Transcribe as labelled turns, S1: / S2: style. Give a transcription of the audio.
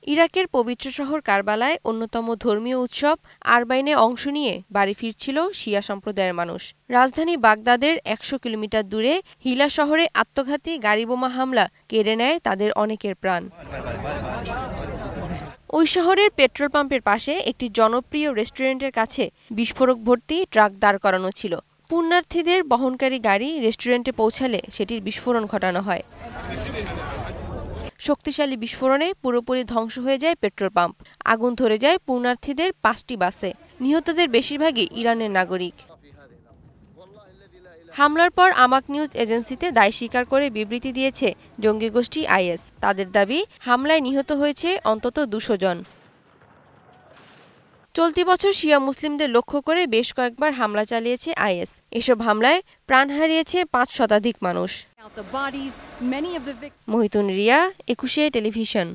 S1: ইরাকের পবিত্র শহর কারবালায় অন্যতম ধর্মীয় উৎসব আরবাইনে অংশ নিয়ে বাড়ি ফিরছিল শিয়া সম্প্রদায়ের মানুষ। রাজধানী বাগদাদের ১০০ কিলোমিটার দূরে হিলা শহরে আত্মঘাতী গাড়িবোমা হামলা কেড়ে নেয় তাদের অনেকের প্রাণ। ওই শহরের পেট্রোল পাম্পের পাশে একটি জনপ্রিয় রেস্টুরেন্টের কাছে বিস্ফোরক ভর্তি ট্রাক দাঁড় করানো ছিল। পুণ্যার্থীদের বহনকারী গাড়ি রেস্টুরেন্টে পৌঁছালে সেটির বিস্ফোরণ ঘটানো হয়। শক্তিশালী বিস্ফোরণে পুরোপুরি ধ্বংস হয়ে যায় পেট্রোল পাম্প। আগুন ধরে যায় পুণ্যার্থীদের ৫টি বাসে। নিহতদের বেশিরভাগই ইরানের নাগরিক। হামলার পর আমাক নিউজ এজেন্সিতে দায় স্বীকার করে বিবৃতি দিয়েছে জঙ্গি গোষ্ঠী আইএস। তাদের দাবি, হামলায় নিহত হয়েছে অন্তত ২০০ জন। চলতি বছর শিয়া মুসলিমদের লক্ষ্য করে বেশ কয়েকবার হামলা চালিয়েছে আইএস। এসব হামলায় প্রাণ হারিয়েছে ৫ শতাধিক মানুষ। মহিতুন রিয়া, ২১শে টেলিভিশন।